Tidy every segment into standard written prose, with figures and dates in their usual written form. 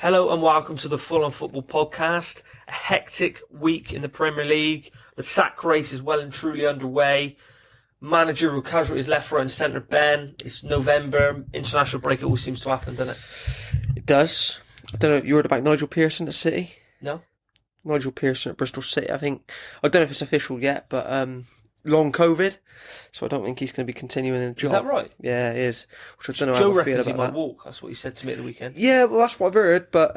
Hello and welcome to the Full On Football Podcast. A hectic week in the Premier League. The sack race is well and truly underway. Managerial casualties left, right and centre. Ben, it's November. International break, it always seems to happen, doesn't it? It does. I don't know if you heard about Nigel Pearson at City? No? Nigel Pearson at Bristol City, I think. I don't know if it's official yet, but long COVID, so I don't think he's going to be continuing in the job. Is that right? Yeah, it is. Which I don't know Joe how I feel reckons he about might that. walk. That's what he said to me at the weekend. Yeah, well, that's what I've heard, but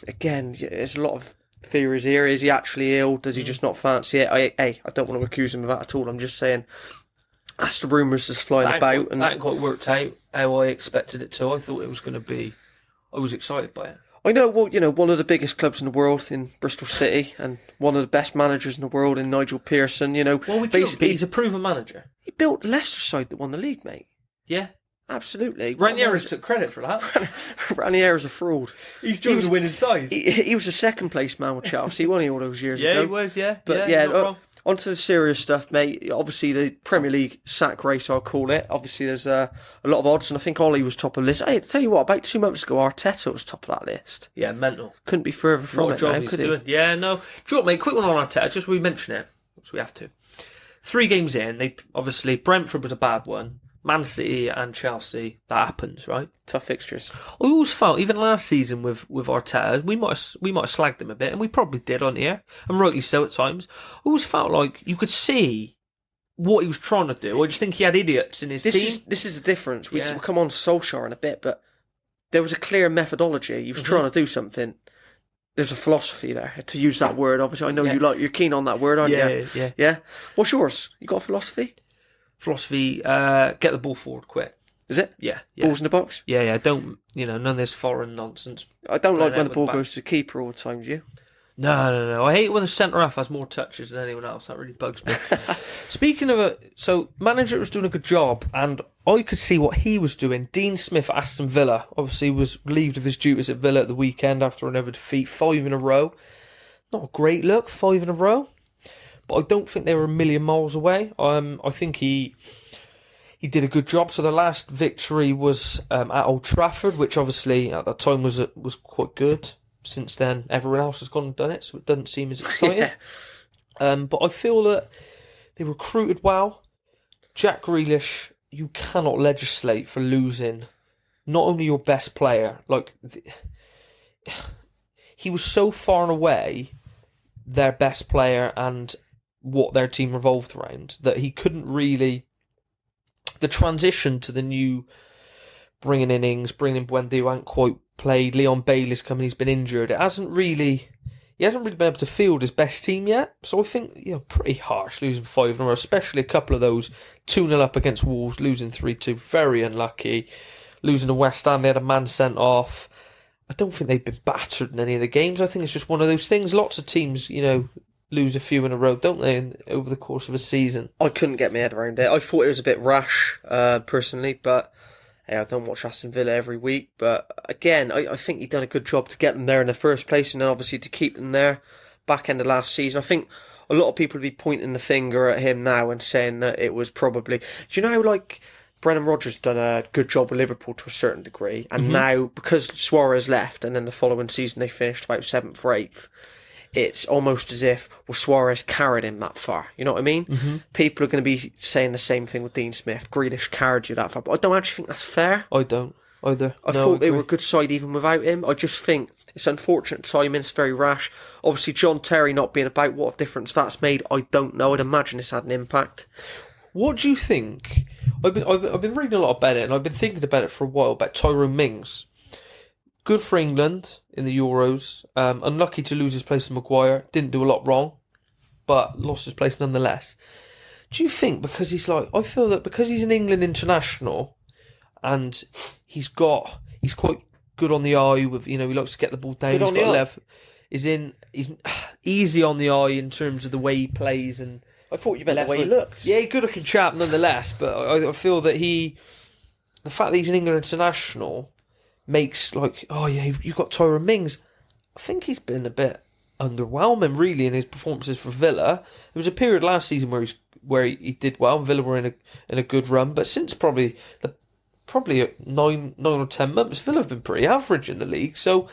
again, there's a lot of theories here. Is he actually ill? Does he just not fancy it? I don't want to accuse him of that at all. I'm just saying that's the rumours that's flying about. That ain't quite worked out how I expected it to. I thought it was going to be... I was excited by it. I know, well, one of the biggest clubs in the world in Bristol City and one of the best managers in the world in Nigel Pearson, Well, basically, he's a proven manager. He built Leicester side that won the league, mate. Yeah. Absolutely. Ranieri's took credit for that. Ranieri's a fraud. He's joined the winning side. He was a second place man with Chelsea, wasn't he, all those years ago? Yeah, he was, yeah. But onto the serious stuff, mate. Obviously, the Premier League sack race, I'll call it. Obviously, there's a lot of odds, and I think Ollie was top of the list. Hey, to tell you what, about 2 months ago, Arteta was top of that list. Yeah, mental. Couldn't be further from What a it job now, he's could doing. he? Yeah, no. Do you know what, mate? Quick one on Arteta. Just we mention it, so we have to. 3 games in, they obviously Brentford was a bad one. Man City and Chelsea, that happens, right? Tough fixtures. I always felt, even last season with Arteta, we might have slagged him a bit, and we probably did on here, and rightly so at times. I always felt like you could see what he was trying to do. I just think he had idiots in his team. This is the difference. We'll come on to Solskjaer in a bit, but there was a clear methodology. He was trying to do something. There's a philosophy there, to use that word. Obviously, I know you're keen on that word, aren't you? Yeah. What's yours? You got a philosophy? Philosophy, get the ball forward quick. Is it? Yeah. Balls in the box? Yeah. Don't, none of this foreign nonsense. I don't like when the ball goes to the keeper all the time, do you? No. I hate when the centre-half has more touches than anyone else. That really bugs me. Speaking of it, so manager was doing a good job, and I could see what he was doing. Dean Smith at Aston Villa obviously was relieved of his duties at Villa at the weekend after another defeat, 5 in a row. Not a great look, 5 in a row. But I don't think they were a million miles away. I think he did a good job. So the last victory was at Old Trafford, which obviously at that time was quite good. Since then, everyone else has gone and done it, so it doesn't seem as exciting. But I feel that they recruited well. Jack Grealish, you cannot legislate for losing not only your best player, he was so far and away their best player and what their team revolved around that he couldn't really... The transition to the new bringing in Ings, bringing in Buendia, who hadn't quite played, Leon Bailey's coming, he's been injured. He hasn't really been able to field his best team yet. So I think, pretty harsh losing 5 in a row, especially a couple of those 2-0 up against Wolves, losing 3-2, very unlucky. Losing to West Ham, they had a man sent off. I don't think they've been battered in any of the games. I think it's just one of those things. Lots of teams, lose a few in a row, don't they, over the course of a season? I couldn't get my head around it. I thought it was a bit rash, personally, but hey, I don't watch Aston Villa every week. But again, I think he'd done a good job to get them there in the first place, and then obviously to keep them there back end of last season. I think a lot of people would be pointing the finger at him now and saying that it was probably... Do you know how, Brendan Rodgers done a good job with Liverpool to a certain degree, and now, because Suarez left, and then the following season they finished about 7th or 8th, it's almost as if, Suarez carried him that far. You know what I mean? Mm-hmm. People are going to be saying the same thing with Dean Smith. Grealish carried you that far. But I don't actually think that's fair. I don't either. I thought they were a good side even without him. I just think it's unfortunate timing. It's very rash. Obviously, John Terry not being about, what difference that's made, I don't know. I'd imagine it's had an impact. What do you think? I've been reading a lot about it, and I've been thinking about it for a while, about Tyrone Mings. Good for England in the Euros. Unlucky to lose his place to Maguire. Didn't do a lot wrong, but lost his place nonetheless. Do you think because I feel that because he's an England international and he's quite good on the eye with, he likes to get the ball down. Good on the eye. He's easy on the eye in terms of the way he plays, and I thought you meant the way he looks. Yeah, good looking chap nonetheless, but I feel that the fact that he's an England international makes you've got Tyrone Mings. I think he's been a bit underwhelming really in his performances for Villa. There was a period last season where he did well, and Villa were in a good run, but since probably 9 or 10 months, Villa have been pretty average in the league. So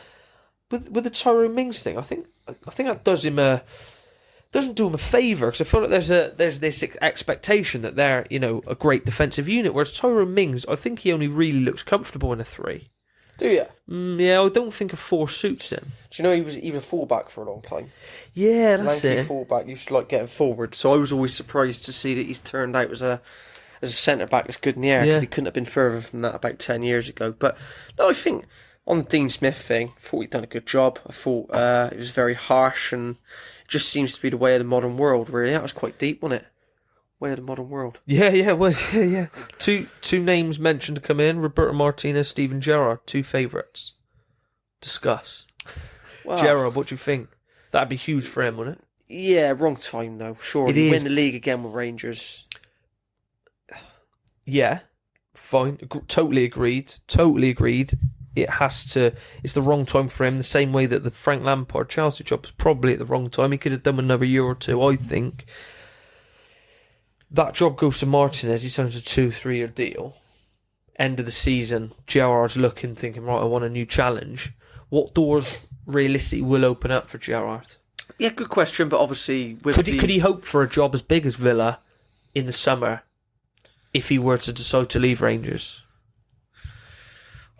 with the Tyrone Mings thing, I think that doesn't do him a favour, because I feel like there's this expectation that they're, a great defensive unit, whereas Tyrone Mings, I think he only really looks comfortable in a 3. Do you? Yeah, I don't think a 4 suits him. Do you know he was even fullback for a long time? Yeah, that's Lanky it. fullback, used to like getting forward. So I was always surprised to see that he's turned out as a centre back that's good in the air, because he couldn't have been further from that about 10 years ago. But no, I think on the Dean Smith thing, I thought he'd done a good job. I thought it was very harsh, and it just seems to be the way of the modern world. Really, that was quite deep, wasn't it? Way of the modern world. Yeah, it was. Yeah. Two names mentioned to come in: Roberto Martinez, Steven Gerrard, 2 favourites. Discuss. Wow. Gerrard, what do you think? That'd be huge for him, wouldn't it? Yeah, wrong time though. Sure, It you is. win the league again with Rangers. Yeah, fine. Totally agreed. It's the wrong time for him, the same way that the Frank Lampard Chelsea job was probably at the wrong time. He could have done another year or 2, I think. That job goes to Martinez. He signs a 2-3 year deal. End of the season, Gerrard's looking, thinking, right, I want a new challenge. What doors realistically will open up for Gerrard? Yeah, good question, but obviously with Could he hope for a job as big as Villa in the summer if he were to decide to leave Rangers?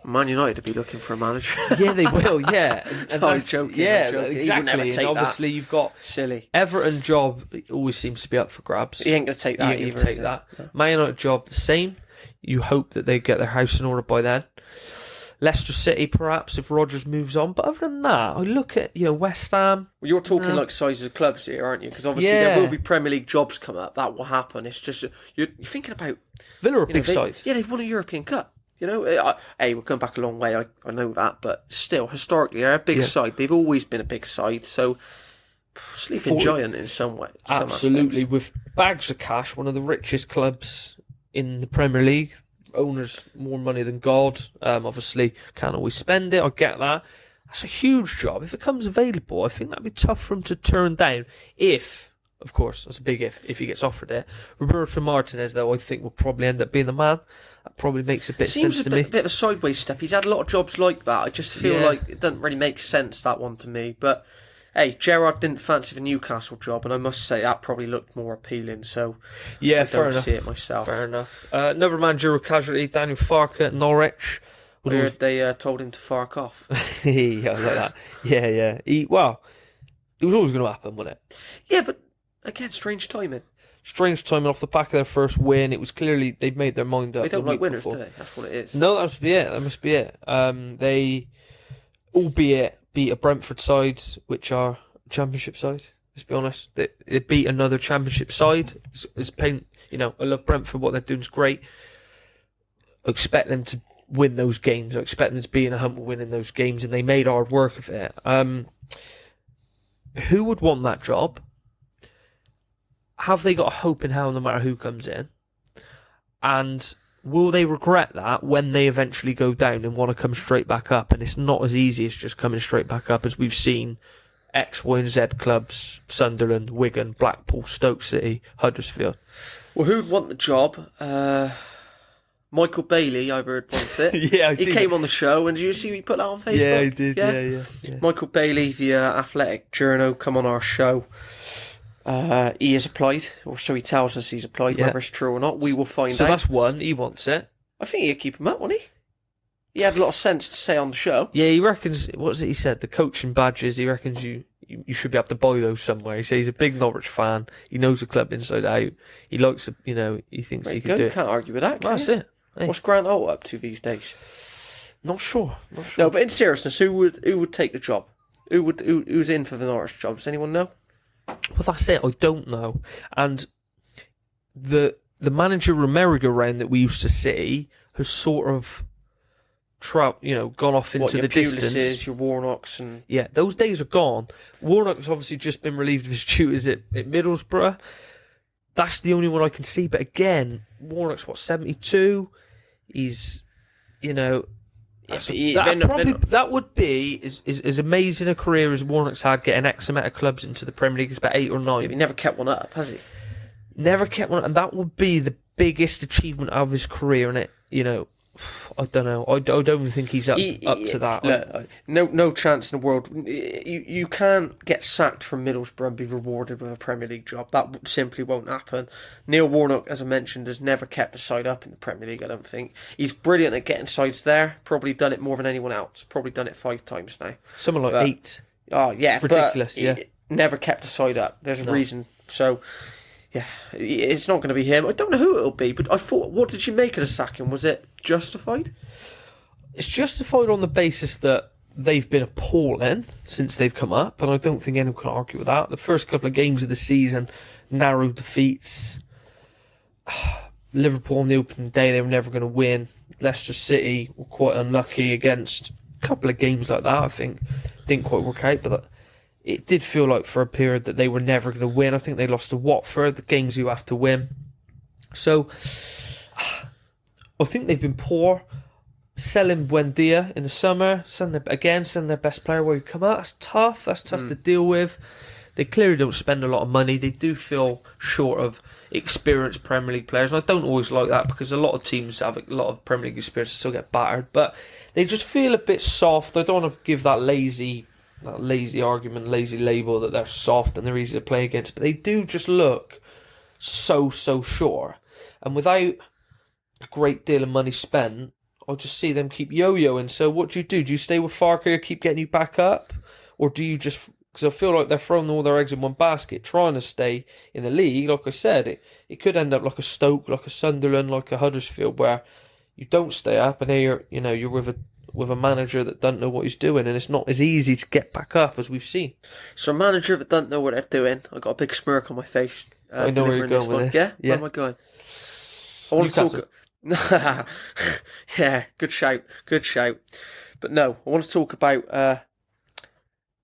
Man United to be looking for a manager. Yeah, they will. Yeah, No, I'm joking. Yeah, I'm joking. He would exactly. never And take obviously, that. you've got Silly. Everton job always seems to be up for grabs. He ain't going to take You that ain't either. gonna take is that. it? No. Man United job the same. You hope that they get their house in order by then. Leicester City, perhaps, if Rodgers moves on. But other than that, I look at West Ham. Well, you're talking No. like sizes of clubs here, aren't you? Because obviously Yeah. there will be Premier League jobs come up. That will happen. It's just you're thinking about Villa are a you know, big side. Yeah, they've won a European Cup. Hey, we're going back a long way. I know that, but still, historically, they're a big side. They've always been a big side. So, sleeping giant in some way. Some Absolutely, aspects. with bags of cash, one of the richest clubs in the Premier League. Owners more money than God. Obviously, can't always spend it. I get that. That's a huge job. If it comes available, I think that'd be tough for him to turn down. If, of course, that's a big if he gets offered it. Roberto Martinez, though, I think will probably end up being the man. That probably makes a bit of Seems sense a to me. bit of a sideways step. He's had a lot of jobs like that. I just feel like it doesn't really make sense, that one to me. But hey, Gerrard didn't fancy the Newcastle job, and I must say that probably looked more appealing. So Yeah, I fair don't enough. see it myself. Fair enough. Another managerial casualty, Daniel Farke at Norwich. Was Weird they told him to fark off. yeah, I like that. Yeah. It was always going to happen, wasn't it? Yeah, but again, strange timing. Strange timing off the back of their first win. It was clearly they'd made their mind up. They don't the like week winners, before. do they? That's what it is. No, that must be it. They, albeit, beat a Brentford side, which are a championship side. Let's be honest. They beat another championship side. It's pain. I love Brentford. What they're doing is great. I expect them to win those games. I expect them to be in a humble win in those games, and they made hard work of it. Who would want that job? Have they got a hope in hell no matter who comes in? And will they regret that when they eventually go down and want to come straight back up? And it's not as easy as just coming straight back up, as we've seen X, Y, and Z clubs: Sunderland, Wigan, Blackpool, Stoke City, Huddersfield. Well, who'd want the job? Michael Bailey, I've heard once it. Yeah, he came on the show, and did you see he put that on Facebook? Yeah, he did. Yeah. Michael Bailey, the athletic journo, come on our show. He has applied, or so he tells us he's applied. Yeah. Whether it's true or not, we will find So out. that's one. He wants it. I think he'd keep him up, wouldn't he? He had a lot of sense to say on the show. Yeah, he reckons. What was it he said? The coaching badges. He reckons you should be able to buy those somewhere. He says he's a big Norwich fan. He knows the club inside out. He likes it. He thinks There he you could go. do You it. can't argue with that. Can That's you? it. Hey. What's Grant Holt up to these days? Not sure. No, but in seriousness, who would take the job? Who's in for the Norwich job? Does anyone know? Well, that's it. I don't know. And the managerial merry-go-round that we used to see has sort of gone off into Your the distance. Pulises, your Warnocks, and Yeah, those days are gone. Warnock's obviously just been relieved of his duties at Middlesbrough. That's the only one I can see. But again, Warnock's 72. He's, that would be as amazing a career as Warnock's had, getting X amount of clubs into the Premier League. It's about 8 or 9. he never kept one up, has he? Never kept one, and that would be the biggest achievement of his career. And it, I don't know. I don't even think he's up to that. Look, no chance in the world. You can't get sacked from Middlesbrough and be rewarded with a Premier League job. That simply won't happen. Neil Warnock, as I mentioned, has never kept a side up in the Premier League, I don't think. He's brilliant at getting sides there. Probably done it more than anyone else. Probably done it 5 times now. Something like 8. Oh, yeah. It's ridiculous, yeah. Never kept a side up. There's a reason. So, yeah, it's not going to be him. I don't know who it'll be, but I thought, what did you make of the sacking? Was it justified? It's justified on the basis that they've been appalling since they've come up, and I don't think anyone can argue with that. The first couple of games of the season, narrow defeats. Liverpool on the opening day, they were never going to win. Leicester City were quite unlucky against a couple of games like that, I think. Didn't quite work out, but it did feel like for a period that they were never going to win. I think they lost to Watford, the games you have to win. So, I think they've been poor. Selling Buendia in the summer, send their best player where you come out. That's tough. That's tough to deal with. They clearly don't spend a lot of money. They do feel short of experienced Premier League players. And I don't always like that because a lot of teams have a lot of Premier League experience and still get battered. But they just feel a bit soft. I don't want to give that lazy argument, lazy label that they're soft and they're easy to play against. But they do just look so sure. And without a great deal of money spent, I just see them keep yo-yoing. So what do? Do you stay with Farke, keep getting you back up? Or do you just... Because I feel like they're throwing all their eggs in one basket, trying to stay in the league. Like I said, it could end up like a Stoke, like a Sunderland, like a Huddersfield, where you don't stay up, and then you're with a manager that doesn't know what he's doing, and it's not as easy to get back up as we've seen. So a manager that doesn't know what they're doing, I got a big smirk on my face. I know where you're going with this. Yeah? Where am I going? I want to talk. Yeah, good shout. But no, I want to talk about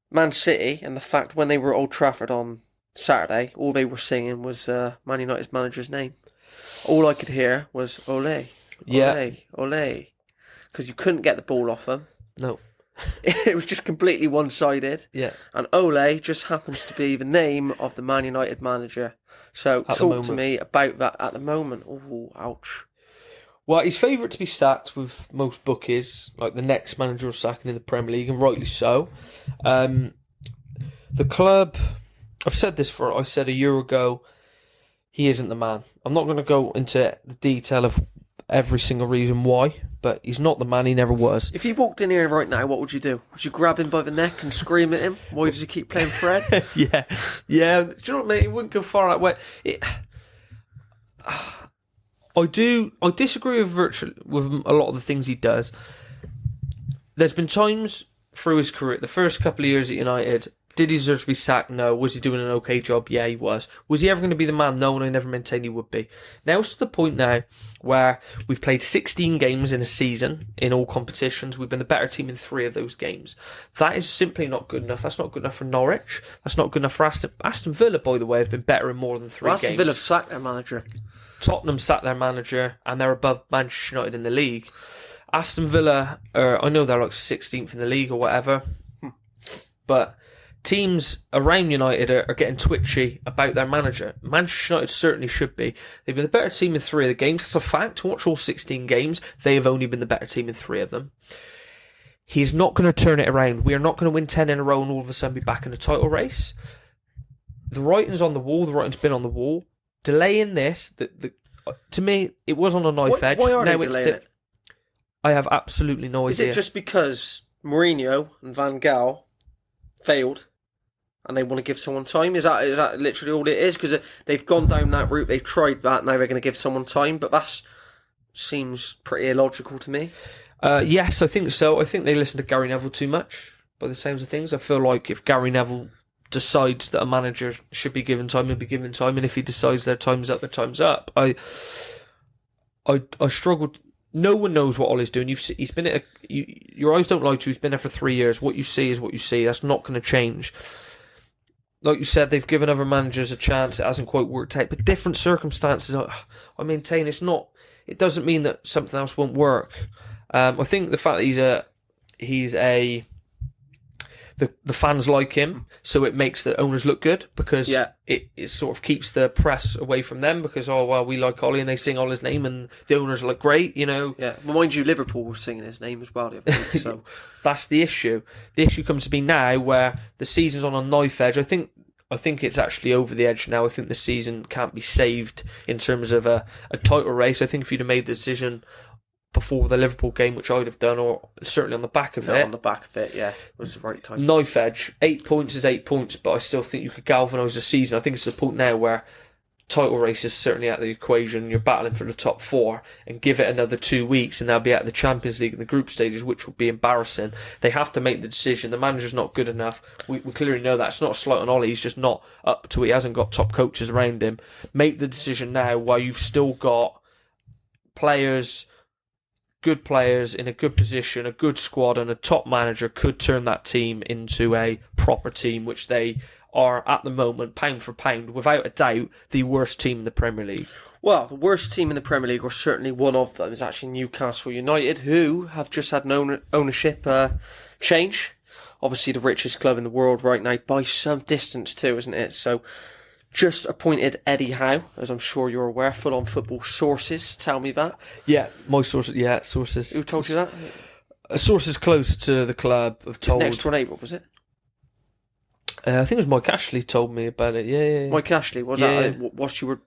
Man City and the fact when they were at Old Trafford on Saturday, all they were singing was Man United's manager's name. All I could hear was ole, ole, because you couldn't get the ball off them. No. It was just completely one-sided. Yeah. And Ole just happens to be the name of the Man United manager. So talk to me about that at the moment. Oh, ouch. Well, he's favourite to be sacked with most bookies, like the next managerial sacking in the Premier League, and rightly so. The club, I said a year ago, he isn't the man. I'm not going to go into the detail of every single reason why, but he's not the man, he never was. If he walked in here right now, what would you do? Would you grab him by the neck and scream at him? Why does he keep playing Fred? Yeah. Do you know what I mean? He wouldn't go far that way. I disagree with a lot of the things he does. There's been times through his career, the first couple of years at United, did he deserve to be sacked? No. Was he doing an okay job? Yeah, he was. Was he ever going to be the man? No, and I never maintained he would be. Now it's to the point now where we've played 16 games in a season in all competitions. We've been the better team in 3 of those games. That is simply not good enough. That's not good enough for Norwich. That's not good enough for Aston Villa, by the way, have been better in more than 3 games. Aston Villa have sacked their manager. Tottenham sacked their manager and they're above Manchester United in the league. Aston Villa, I know they're like 16th in the league or whatever, but teams around United are getting twitchy about their manager. Manchester United certainly should be. They've been the better team in 3 of the games. That's a fact. Watch all 16 games. They have only been the better team in 3 of them. He's not going to turn it around. We are not going to win 10 in a row and all of a sudden be back in the title race. The writing's on the wall. The writing's been on the wall. Delaying this, to me, it was on a knife edge. Why are they delaying it? I have absolutely no idea. Is it just because Mourinho and Van Gaal failed and they want to give someone time? Is that literally all it is? Because they've gone down that route, they've tried that, now they're going to give someone time, but that seems pretty illogical to me. Yes, I think so. I think they listen to Gary Neville too much, by the sounds of things. I feel like if Gary Neville decides that a manager should be given time, he'll be given time, and if he decides their time's up, their time's up. I struggled. No one knows what Ollie's doing. He's been at your eyes don't lie to you. He's been there for 3 years. What you see is what you see. That's not going to change. Like you said, they've given other managers a chance. It hasn't quite worked out, but different circumstances. I maintain it's not. It doesn't mean that something else won't work. I think the fact that the fans like him, so it makes the owners look good because Yeah. it sort of keeps the press away from them because, oh, well, we like Ollie and they sing Ollie's name and the owners are like, great, you know. Yeah, well, mind you, Liverpool were singing his name as well the other week, so... That's the issue. The issue comes to be now where the season's on a knife edge. I think it's actually over the edge now. I think the season can't be saved in terms of a title race. I think if you'd have made the decision before the Liverpool game, which I'd have done, or certainly on the back of it. On the back of it, yeah. It was the right time. Knife edge. 8 points is 8 points, but I still think you could galvanise the season. I think it's the point now where title race is certainly out of the equation. You're battling for the top 4 and give it another 2 weeks and they'll be at the Champions League in the group stages, which would be embarrassing. They have to make the decision. The manager's not good enough. We clearly know that. It's not a slight on Ollie. He's just not up to it. He hasn't got top coaches around him. Make the decision now while you've still got players, good players in a good position, a good squad, and a top manager could turn that team into a proper team, which they are at the moment, pound for pound, without a doubt, the worst team in the Premier League. Well, the worst team in the Premier League, or certainly one of them, is actually Newcastle United, who have just had an ownership change. Obviously the richest club in the world right now, by some distance too, isn't it? So, just appointed Eddie Howe, as I'm sure you're aware. Full on football sources tell me that. Yeah, my sources. Yeah, sources. Who told you that? Sources close to the club have told. Next door neighbour, was it? I think it was Mike Ashley told me about it. Yeah. Mike Ashley, was that? Whilst you were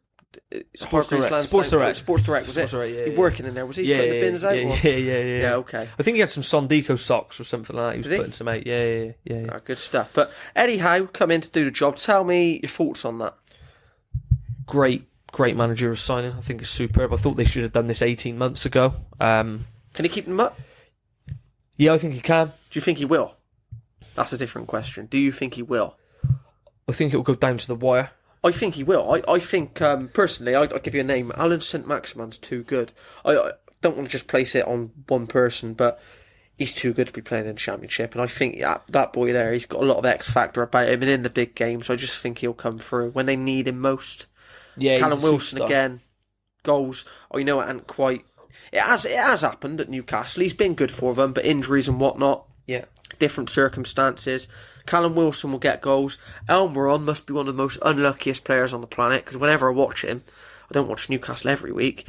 Sports Direct. Sports Direct, was it? Sports Direct, yeah. He working in there, was he? Putting the bins out? Yeah. Yeah, okay. I think he had some Sondico socks or something like that. He was putting some out. Yeah. Oh, good stuff. But Eddie Howe come in to do the job. Tell me your thoughts on that. Great managerial signing. I think it's superb. I thought they should have done this 18 months ago. Can he keep them up? Yeah, I think he can. Do you think he will? That's a different question. Do you think he will? I think it will go down to the wire. I think he will. I think, personally, I'll give you a name. Alan St. Maximin's too good. I don't want to just place it on one person, but he's too good to be playing in the Championship. And I think that boy there, he's got a lot of X factor about him. And in the big games, I just think he'll come through when they need him most. Yeah, Callum Wilson again, goals. You know, it hasn't quite... It has happened at Newcastle. He's been good for them, but injuries and whatnot. Yeah. Different circumstances. Callum Wilson will get goals. Almiron must be one of the most unluckiest players on the planet, because whenever I watch him, I don't watch Newcastle every week,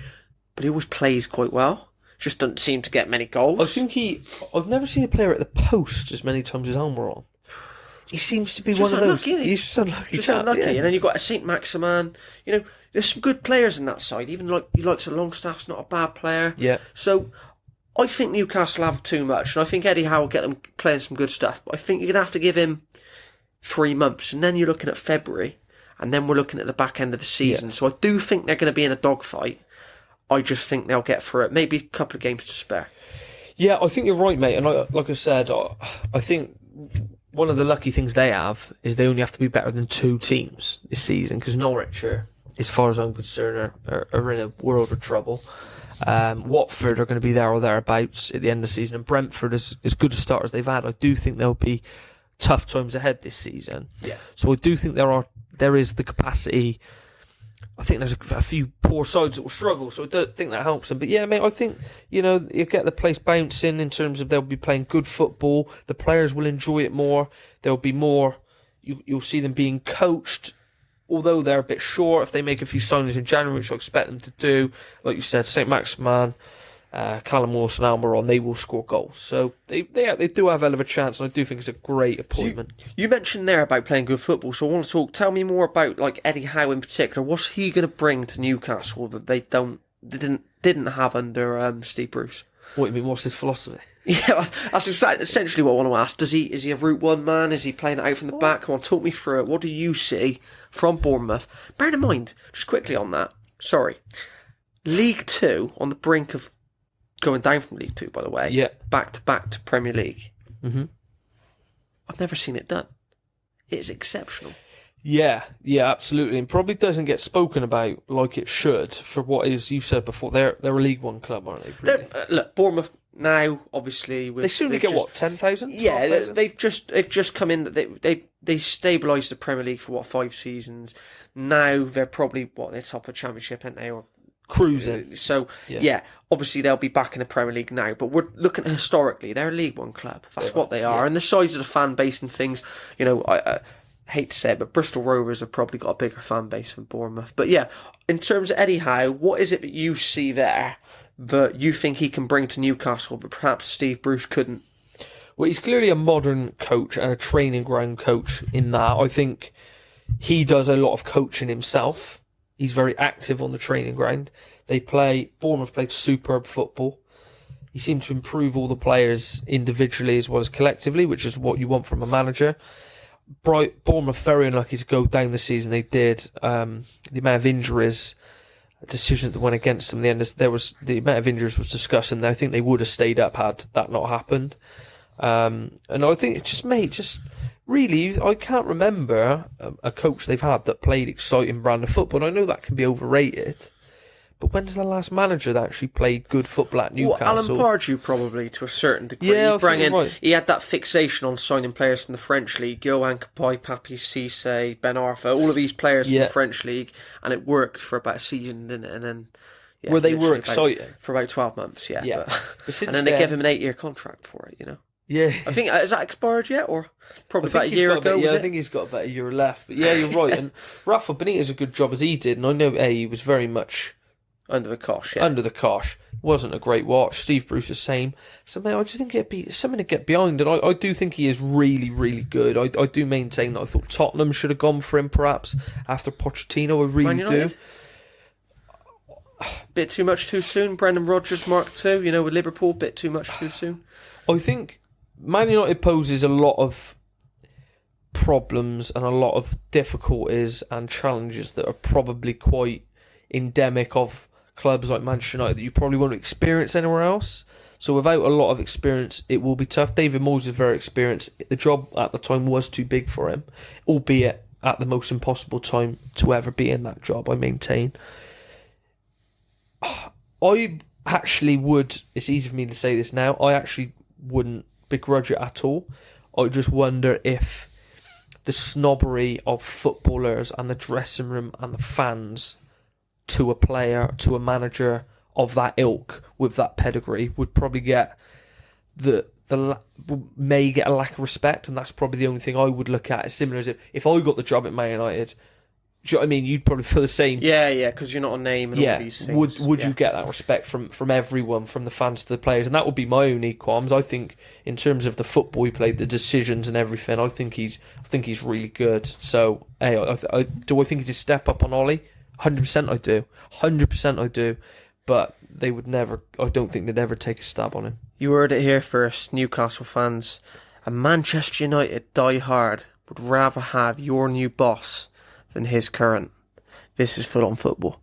but he always plays quite well. Just doesn't seem to get many goals. I think I've never seen a player at the post as many times as Almiron. He seems to be just one of those. Unlucky, he's just unlucky. Just unlucky. Yeah. And then you've got a St. Maximin. You know, there's some good players in that side. Even like Longstaff's not a bad player. Yeah. So I think Newcastle have too much, and I think Eddie Howe will get them playing some good stuff. But I think you're going to have to give him 3 months, and then you're looking at February, and then we're looking at the back end of the season. Yeah. So I do think they're going to be in a dogfight. I just think they'll get through it. Maybe a couple of games to spare. Yeah, I think you're right, mate. And like I said, I think one of the lucky things they have is they only have to be better than 2 teams this season, because Norwich, as far as I'm concerned, are in a world of trouble. Watford are going to be there or thereabouts at the end of the season, and Brentford is as good a start as they've had. I do think there'll be tough times ahead this season. Yeah. So I do think there is the capacity. I think there's a few poor sides that will struggle, so I don't think that helps them. But yeah, mate, I think, you get the place bouncing in terms of they'll be playing good football. The players will enjoy it more. There'll be more. You'll see them being coached. Although they're a bit short, if they make a few signings in January, which I expect them to do, like you said, St. Maximin, Callum Wilson, Almiron, they will score goals. So they do have a hell of a chance, and I do think it's a great appointment. So you mentioned there about playing good football, so I want to tell me more about like Eddie Howe in particular. What's he going to bring to Newcastle that they didn't have under Steve Bruce? What do you mean? What's his philosophy? Yeah, that's essentially what I want to ask. Is he a route one man? Is he playing it out from the back? Come on, talk me through it. What do you see from Bournemouth? Bear in mind, just quickly on that, League 2, on the brink of going down from League 2, by the way. Yeah. Back to Premier League. Mm-hmm. I've never seen it done. It's exceptional. Yeah, absolutely, and probably doesn't get spoken about like it should for what is, you've said before, they're a League One club, aren't they? Really? Look, Bournemouth now, obviously, they soon get what, 10,000? Yeah, 12,000? they've just come in. They stabilised the Premier League for 5 seasons. Now they're probably they're top of Championship, aren't they, or Cruising. So, yeah, obviously they'll be back in the Premier League now, but we're looking at historically, they're a League One club. That's what they are. And the size of the fan base and things, you know, I hate to say it, but Bristol Rovers have probably got a bigger fan base than Bournemouth. But yeah, in terms of Eddie Howe, what is it that you see there that you think he can bring to Newcastle that perhaps Steve Bruce couldn't? Well, he's clearly a modern coach and a training ground coach in that. I think he does a lot of coaching himself. He's very active on the training ground. Bournemouth played superb football. He seemed to improve all the players individually as well as collectively, which is what you want from a manager. Bournemouth very unlucky to go down the season they did. The amount of injuries, decisions that went against them. The amount of injuries was discussed, and I think they would have stayed up had that not happened. And I think it just really, I can't remember a coach they've had that played exciting brand of football. I know that can be overrated, but when's the last manager that actually played good football at Newcastle? Well, Alan Pardew probably, to a certain degree. Yeah, he had that fixation on signing players from the French League, Yohan Capoy, Papi Cisse, Ben Arfa, all of these players from the French League, and it worked for about a season, didn't it? And then they were exciting for about 12 months, But and then they gave him an 8-year contract for it, you know. Yeah, I think has that expired yet, or probably about a year ago? I think he's got about a year left. But yeah, you're right. And Rafa Benitez a good job as he did, and I know he was very much under the cosh. Yeah. Under the cosh, wasn't a great watch. Steve Bruce the same. So man, I just think it'd be something to get behind, and I do think he is really, really good. I do maintain that I thought Tottenham should have gone for him perhaps after Pochettino. I really do. Bit too much too soon. Brendan Rodgers Mark II. You know, with Liverpool, bit too much too soon. I think Man United poses a lot of problems and a lot of difficulties and challenges that are probably quite endemic of clubs like Manchester United that you probably won't experience anywhere else. So without a lot of experience, it will be tough. David Moyes is very experienced. The job at the time was too big for him, albeit at the most impossible time to ever be in that job, I maintain. I actually would, it's easy for me to say this now, I actually wouldn't begrudge it at all. I just wonder if the snobbery of footballers and the dressing room and the fans to a player, to a manager of that ilk with that pedigree would probably get may get a lack of respect, and that's probably the only thing I would look at. It's similar as if I got the job at Man United. Do you know what I mean? You'd probably feel the same. Yeah, because you're not a name and all these things. Would you get that respect from everyone, from the fans to the players? And that would be my only qualms. I think in terms of the football he played, the decisions and everything, I think he's really good. So, hey, do I think he's a step up on Ollie? 100% I do. 100% I do. But they would never, I don't think they'd ever take a stab on him. You heard it here first, Newcastle fans. A Manchester United diehard would rather have your new boss than his current. This is Full On Football.